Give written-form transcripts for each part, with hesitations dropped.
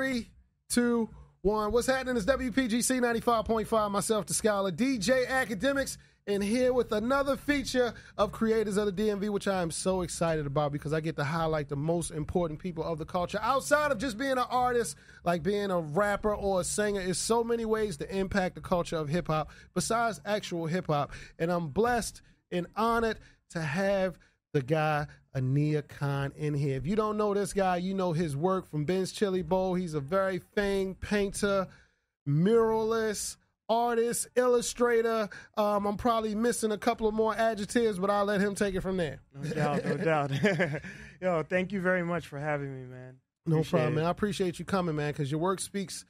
3, 2, 1. What's happening is WPGC 95.5. Myself, the Scholar, DJ Akademiks, and here with another feature of Creators of the DMV, which I am so excited about because I get to highlight the most important people of the culture outside of just being an artist, like being a rapper or a singer. There's so many ways to impact the culture of hip-hop besides actual hip-hop, and I'm blessed and honored to have the guy Aniekan in here. If you don't know this guy, you know his work from Ben's Chili Bowl. He's a very famed painter, muralist, artist, illustrator. I'm probably missing a couple of more adjectives, but I'll let him take it from there. No doubt, no doubt. Yo, thank you very much for having me, man. No problem, man. I appreciate you coming, man, because your work speaks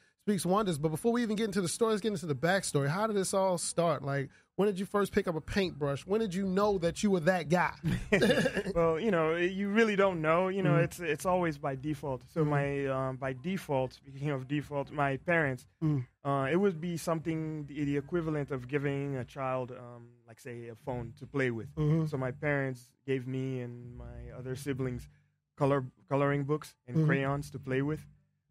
wonders. But before we even get into the story, let's get into the backstory. How did this all start? Like, when did you first pick up a paintbrush? When did you know that you were that guy? Well, you really don't know. It's always by default. So my by default, speaking of default, my parents, it would be something the equivalent of giving a child, like say, a phone to play with. So my parents gave me and my other siblings coloring books and crayons to play with.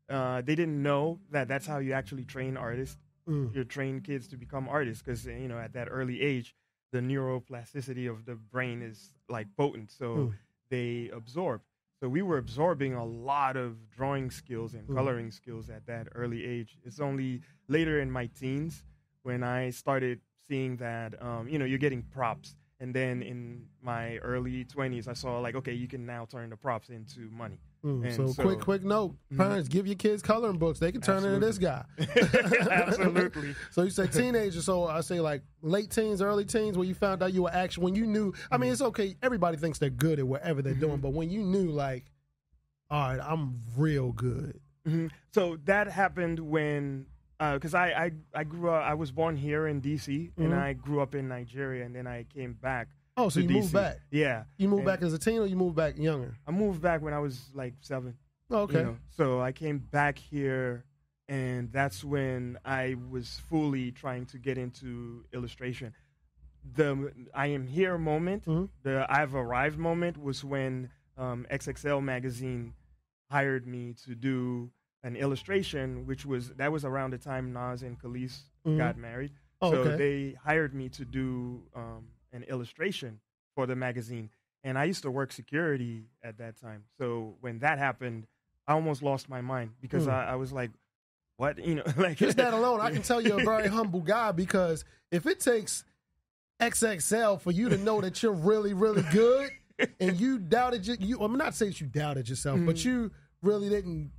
They didn't know that that's how you actually train artists. You train kids to become artists because, at that early age, the neuroplasticity of the brain is like potent. So they absorb. So we were absorbing a lot of drawing skills and coloring skills at that early age. It's only later in my teens when I started seeing that, you're getting props. And then in my early 20s, I saw like, okay, you can now turn the props into money. So quick note, parents, give your kids coloring books. They can turn into this guy. Absolutely. So you say teenagers, so I say like late teens, early teens, when you found out you were actually, when you knew, I mean, it's okay, everybody thinks they're good at whatever they're doing, but when you knew like, all right, I'm real good. So that happened when, because I grew up, I was born here in D.C., and I grew up in Nigeria, and then I came back. Oh, so you moved back? Yeah. You moved back as a teen or you moved back younger? I moved back when I was like 7. Oh, okay. So I came back here, and that's when I was fully trying to get into illustration. The I am here moment, the I've arrived moment was when XXL magazine hired me to do an illustration, that was around the time Nas and Khalees got married. Oh, so okay. they hired me to do an illustration for the magazine. And I used to work security at that time. So when that happened, I almost lost my mind because I was like, what? Like just that alone, I can tell you're a very humble guy, because if it takes XXL for you to know that you're really, really good and you doubted I'm not saying you doubted yourself, but you really didn't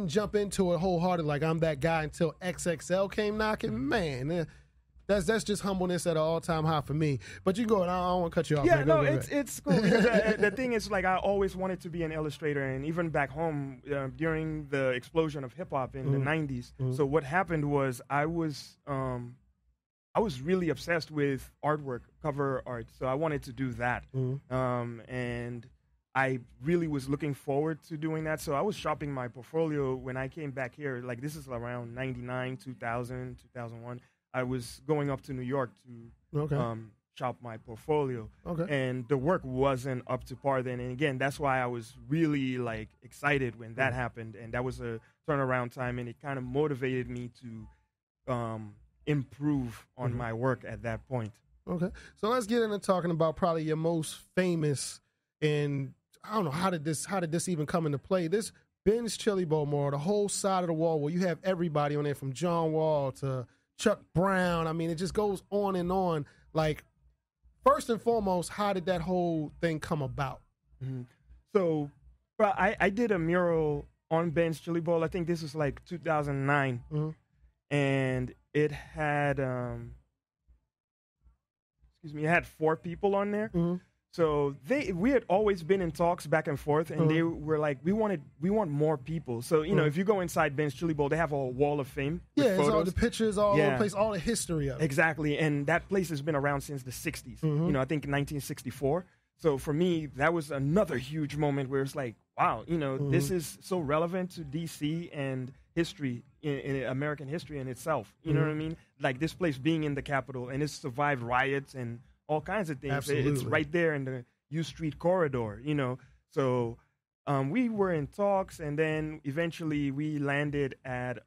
jump into it wholehearted like I'm that guy until XXL came knocking, man. That's just humbleness at an all-time high for me. But you go, and I don't want to cut you off. Yeah, man. It's cool. Because, the thing is, like, I always wanted to be an illustrator, and even back home during the explosion of hip-hop in the 90s. So what happened was I was really obsessed with artwork, cover art. So I wanted to do that. And I really was looking forward to doing that. So I was shopping my portfolio when I came back here. Like, this is around 99, 2000, 2001. I was going up to New York to shop my portfolio. And the work wasn't up to par then. And again, that's why I was really like excited when that happened. And that was a turnaround time, and it kind of motivated me to improve on my work at that point. Okay. So let's get into talking about probably your most famous, and I don't know, how did this even come into play? This Ben's Chili Bowl mural, the whole side of the wall where you have everybody on there from John Wall to Chuck Brown. I mean, it just goes on and on. Like, first and foremost, how did that whole thing come about? So, I did a mural on Ben's Chili Bowl. I think this was like 2009, and it had it had 4 people on there. So we had always been in talks back and forth, and they were like, we want more people. So if you go inside Ben's Chili Bowl, they have a wall of fame. Yeah, it's all the pictures all over the place, all the history of it. Exactly, and that place has been around since the 60s. I think in 1964. So for me, that was another huge moment where it's like, wow, this is so relevant to DC and history, in American history in itself. You know what I mean? Like, this place being in the Capitol, and it's survived riots and all kinds of things. Absolutely. It's right there in the U Street corridor, So we were in talks, and then eventually we landed at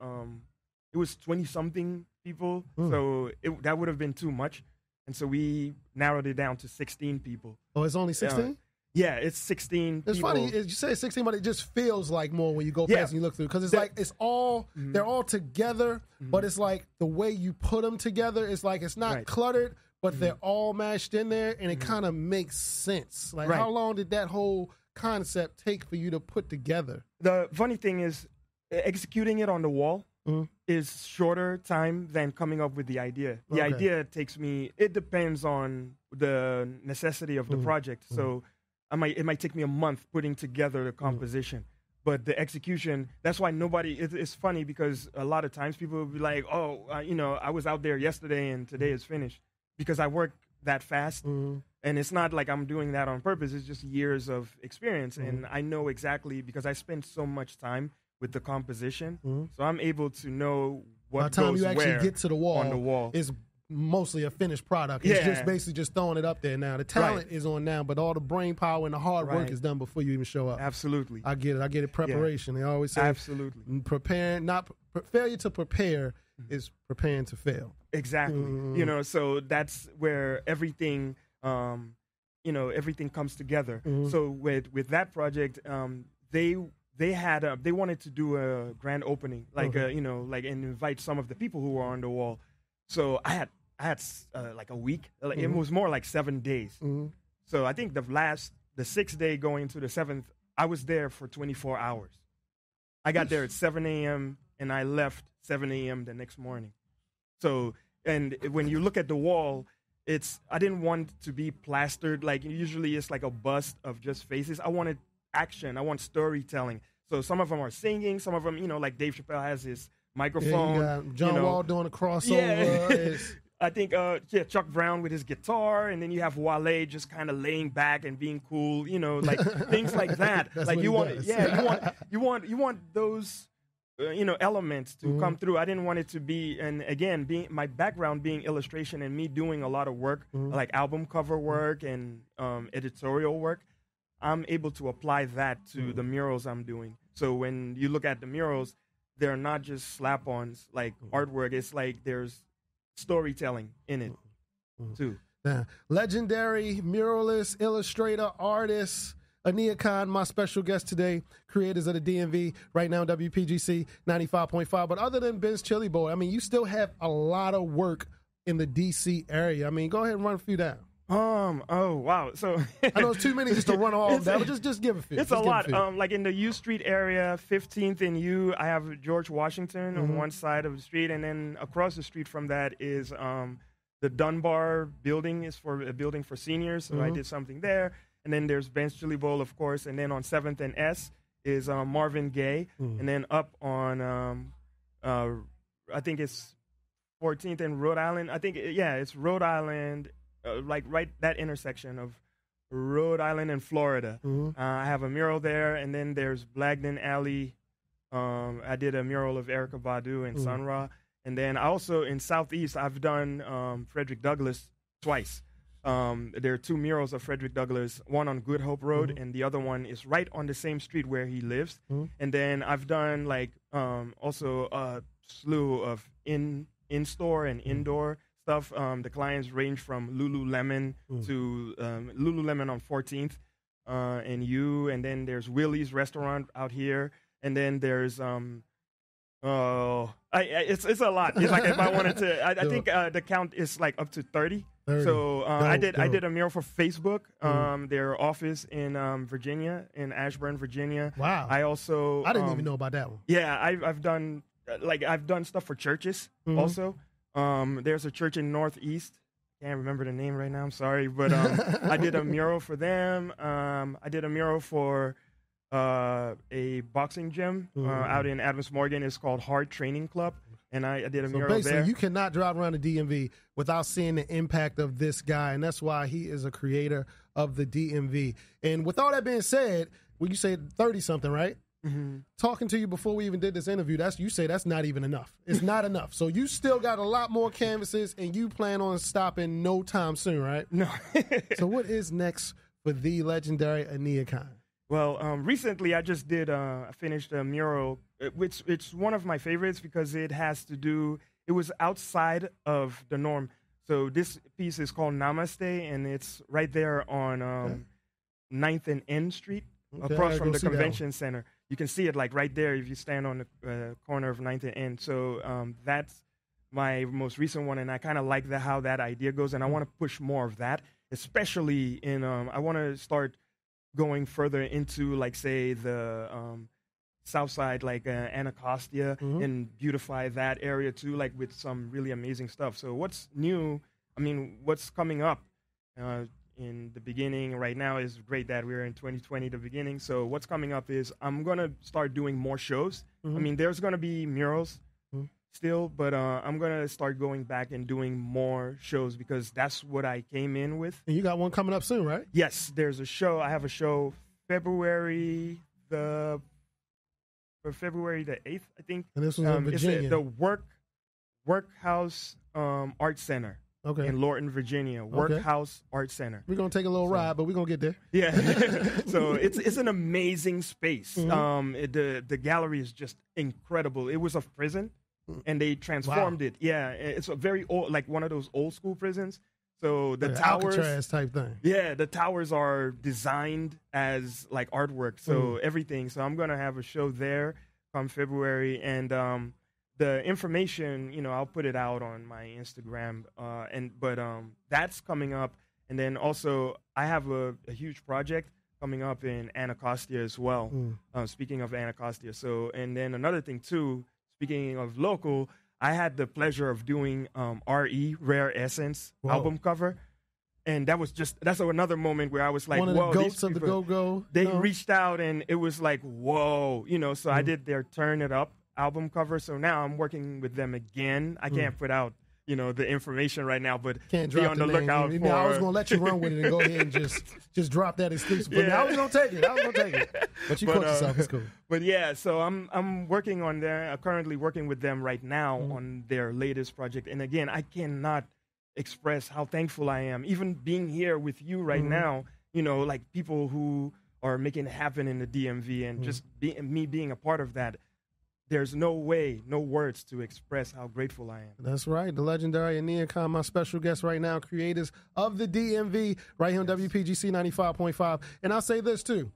it was 20-something people, so that would have been too much, and so we narrowed it down to 16 people. Oh, it's only 16? Yeah, it's 16 It's people. funny, you say 16, but it just feels like more when you go past and you look through. Because it's like, it's all, they're all together, but it's like the way you put them together, it's like it's not cluttered, but they're all mashed in there, and it kind of makes sense. Like, how long did that whole concept take for you to put together? The funny thing is, executing it on the wall is shorter time than coming up with the idea. The idea takes me, it depends on the necessity of the project. So it might take me a month putting together the composition. But the execution, that's why it's funny because a lot of times people will be like, I was out there yesterday and today is finished. Because I work that fast. And it's not like I'm doing that on purpose. It's just years of experience. And I know exactly, because I spend so much time with the composition. So I'm able to know what goes where. By the time you actually get to the wall, on the wall, it's mostly a finished product. It's just basically just throwing it up there now. The talent is on now, but all the brain power and the hard work is done before you even show up. Absolutely. I get it. Preparation. They always say failure to prepare is preparing to fail. Exactly. So that's where everything everything comes together. So with that project, they wanted to do a grand opening, like and invite some of the people who were on the wall. So I had like a week. It was more like 7 days. So I think the 6th day going into the 7th, I was there for 24 hours. I got there at 7 a.m. and I left 7 a.m. the next morning. So, and when you look at the wall, I didn't want to be plastered. Like usually it's like a bust of just faces. I wanted action. I want storytelling. So some of them are singing. Some of them, like Dave Chappelle has his microphone. Yeah, you got John Wall doing a crossover. Yeah. I think Chuck Brown with his guitar, and then you have Wale just kind of laying back and being cool, like things like that. Like you want those elements to come through. I didn't want it to be, and again, being my background being illustration and me doing a lot of work, like album cover work and editorial work, I'm able to apply that to the murals I'm doing. So when you look at the murals, they're not just slap-ons like artwork. It's like there's storytelling in it too. Legendary muralist, illustrator, artist, Aniekan, my special guest today, creators of the DMV, right now WPGC 95.5. But other than Ben's Chili Bowl, I mean, you still have a lot of work in the DC area. I mean, go ahead and run a few down. Oh wow. So I know it's too many just to run all down, but just give a few. It's a lot. Like in the U Street area, 15th and U, I have George Washington on one side of the street, and then across the street from that is the Dunbar building is for a building for seniors. So I did something there. And then there's Ben's Chili Bowl, of course, and then on 7th and S is Marvin Gaye, and then up on I think it's 14th and Rhode Island. I think it's Rhode Island. Like right that intersection of Rhode Island and Florida. I have a mural there, and then there's Blagden Alley. I did a mural of Erykah Badu and Sun Ra, and then also in Southeast I've done Frederick Douglass twice. There are 2 murals of Frederick Douglass, one on Good Hope Road, and the other one is right on the same street where he lives. And then I've done like also a slew of in-store and indoor stuff. The clients range from Lululemon to Lululemon on 14th and U, and then there's Willie's restaurant out here, and then there's it's a lot. It's like if I wanted to, I think the count is like up to 30. So I did a mural for Facebook, their office in Virginia, in Ashburn, Virginia. Wow. I didn't even know about that one. Yeah, I've done stuff for churches also. There's a church in Northeast. Can't remember the name right now. I'm sorry, but I did a mural for them. I did a mural for a boxing gym out in Adams Morgan. It's called Hard Training Club, and I did a mural there. So basically, you cannot drive around the DMV without seeing the impact of this guy, and that's why he is a creator of the DMV. And with all that being said, when you say 30-something, right? Talking to you before we even did this interview, you say that's not even enough. It's not enough. So you still got a lot more canvases, and you plan on stopping no time soon, right? No. So what is next for the legendary Aniekan? Well, recently I just did. I finished a mural, which it's one of my favorites because it has to do. It was outside of the norm. So this piece is called Namaste, and it's right there on 9th and N Street, across from the convention center. You can see it like right there if you stand on the corner of 9th and N. So that's my most recent one, and I kind of like how that idea goes, and I want to push more of that, especially in. I want to start going further into, like, say, the south side, like Anacostia, and beautify that area too, like with some really amazing stuff. So what's new? I mean, what's coming up in the beginning right now is great that we're in 2020, the beginning. So what's coming up is I'm going to start doing more shows. I mean, there's going to be murals still, but I'm going to start going back and doing more shows because that's what I came in with. And you got one coming up soon, right? Yes, there's a show. I have a show February the 8th, I think. And this was in Virginia. It's the Workhouse Art Center. Okay. In Lorton, Virginia, Workhouse Art Center. We're gonna take a little ride, but we're gonna get there. Yeah. So it's an amazing space. The gallery is just incredible. It was a prison, and they transformed it. Yeah, it's a very old, like one of those old school prisons. So the towers, Alcatraz type thing. Yeah, the towers are designed as like artwork. So everything. So I'm gonna have a show there come February, and the information, I'll put it out on my Instagram, but that's coming up. And then also I have a huge project coming up in Anacostia as well. Speaking of Anacostia. So, and then another thing too, speaking of local, I had the pleasure of doing RE, Rare Essence album cover. And that's another moment where I was like, one of whoa, the goats these people, of the go-go. They reached out and it was like, whoa, so I did their Turn It Up album cover. So now I'm working with them again. I can't put out, the information right now, but can't be on the lookout for. I was going to let you run with it and go ahead and just drop that exclusive. But I was going to take it. But you caught yourself. It's cool. But yeah, so I'm working on currently working with them right now on their latest project. And again, I cannot express how thankful I am, even being here with you right now, like people who are making it happen in the DMV and just me being a part of that. There's no words to express how grateful I am. That's right. The legendary Aniekan, my special guest right now, creators of the DMV, right here on WPGC 95.5. And I'll say this too.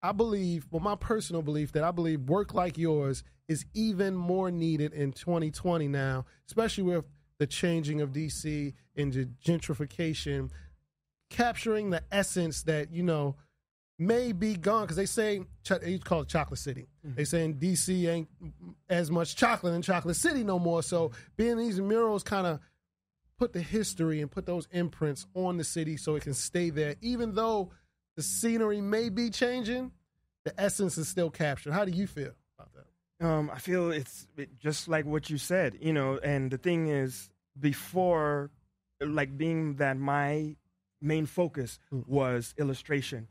I believe, my personal belief, that I believe work like yours is even more needed in 2020 now, especially with the changing of DC and the gentrification, capturing the essence that, may be gone, because they say, they call it Chocolate City. They saying DC ain't as much chocolate in Chocolate City no more. So being these murals kind of put the history and put those imprints on the city so it can stay there. Even though the scenery may be changing, the essence is still captured. How do you feel about that? I feel it's just like what you said, and the thing is, before, like, being that my main focus was illustration.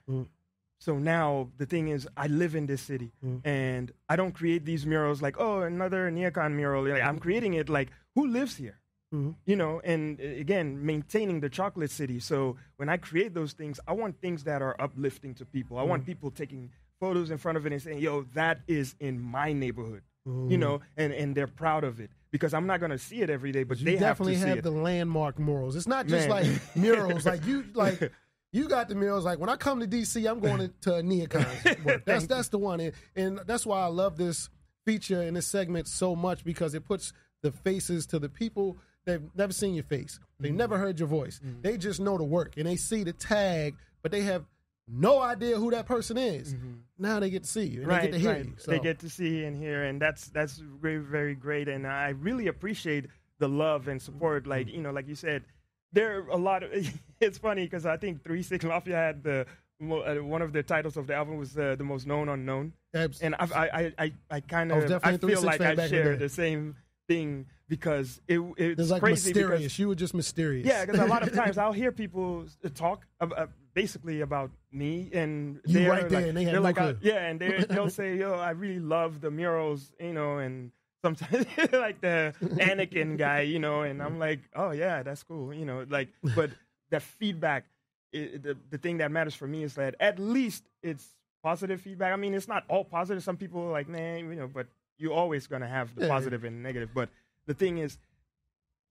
So now the thing is, I live in this city, and I don't create these murals like, oh, another Aniekan mural. Like, I'm creating it like, who lives here? And again, maintaining the chocolate city. So when I create those things, I want things that are uplifting to people. I want people taking photos in front of it and saying, yo, that is in my neighborhood, and they're proud of it. Because I'm not going to see it every day, but they have to see it. You definitely have the landmark murals. It's not just like murals. You got the murals. Like, when I come to D.C., I'm going to Aniekan's work. That's the one. And that's why I love this feature and this segment so much, because it puts the faces to the people. They've never seen your face. They've never heard your voice. They just know the work, and they see the tag, but they have no idea who that person is. Now they get to see you, and they get to hear you. So. They get to see and hear, and that's very, very great. And I really appreciate the love and support. Like, like you said, there are a lot of, it's funny because I think 3-6 Mafia had one of the titles of the album was the most known unknown. And I kind of, I feel like I share the same thing, because it's like crazy. Mysterious. You were just mysterious. Yeah, because a lot of times I'll hear people talk basically about me, and they're right there, and they have no clue. And they'll say, yo, I really love the murals, and sometimes like the Anakin guy, and I'm like, oh yeah, that's cool, but that feedback, the thing that matters for me is that at least it's positive feedback. I mean, it's not all positive. Some people are like, nah, but you're always going to have the positive and negative. But the thing is,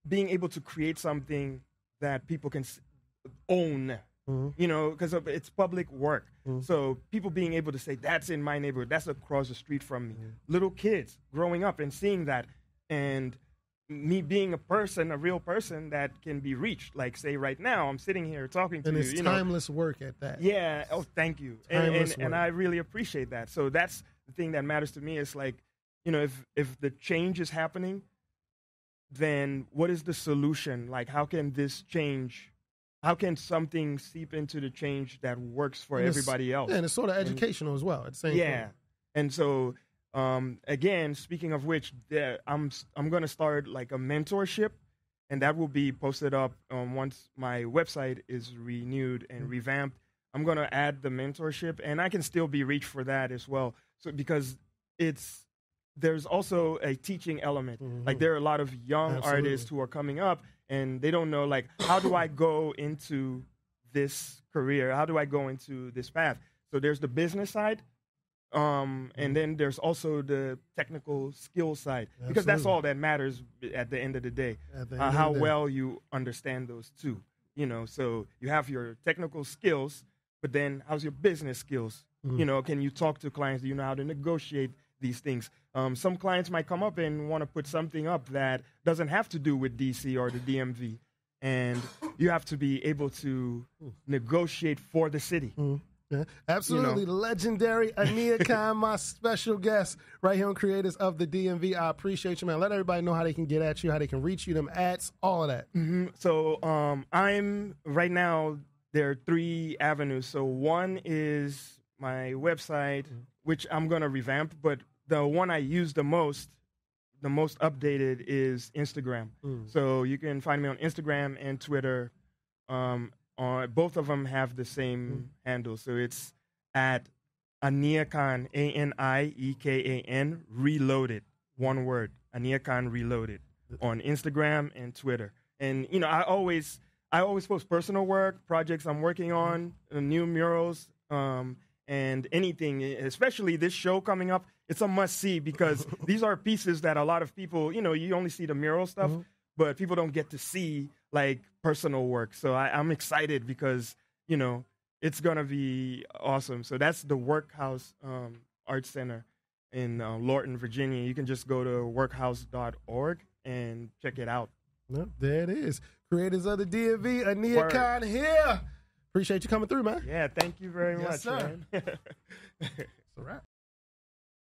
being able to create something that people can own, because it's public work. So people being able to say, that's in my neighborhood, that's across the street from me. Little kids growing up and seeing that, and me being a real person that can be reached. Like, say, right now, I'm sitting here talking to you. And it's timeless work at that. Yeah. Oh, thank you. And I really appreciate that. So that's the thing that matters to me. Is like, if the change is happening, then what is the solution? Like, how can this change? How can something seep into the change that works for everybody else? Yeah, and it's sort of educational as well at the same time. And so, again, speaking of which, I'm going to start like a mentorship, and that will be posted up once my website is renewed and revamped. I'm going to add the mentorship, and I can still be reached for that as well. So because there's also a teaching element. Like, there are a lot of young artists who are coming up, and they don't know, like, how do I go into this career? How do I go into this path? So there's the business side, and then there's also the technical skill side, because that's all that matters at the end of the day. How well you understand those two. So you have your technical skills, but then how's your business skills? Can you talk to clients? Do you know how to negotiate these things? Some clients might come up and want to put something up that doesn't have to do with DC or the DMV, and you have to be able to negotiate for the city. Yeah, absolutely. Legendary Aniekan, my special guest right here on Creators of the DMV. I appreciate you, man. Let everybody know how they can get at you, how they can reach you, them ads, all of that. So I'm right now, there are 3 avenues. So one is my website, which I'm going to revamp, but the one I use the most updated is Instagram. So you can find me on Instagram and Twitter. Both of them have the same handle. So it's at Aniekan, Aniekan, Reloaded. One word, Aniekan Reloaded, on Instagram and Twitter. And, I always post personal work, projects I'm working on, new murals, and anything, especially this show coming up. It's a must-see, because these are pieces that a lot of people, you only see the mural stuff, but people don't get to see, like, personal work. So I'm excited because, it's going to be awesome. So that's the Workhouse Art Center in Lorton, Virginia. You can just go to workhouse.org and check it out. Well, there it is. Creators of the DMV, Aniekan here. Appreciate you coming through, man. Yeah, thank you very much, sir. man.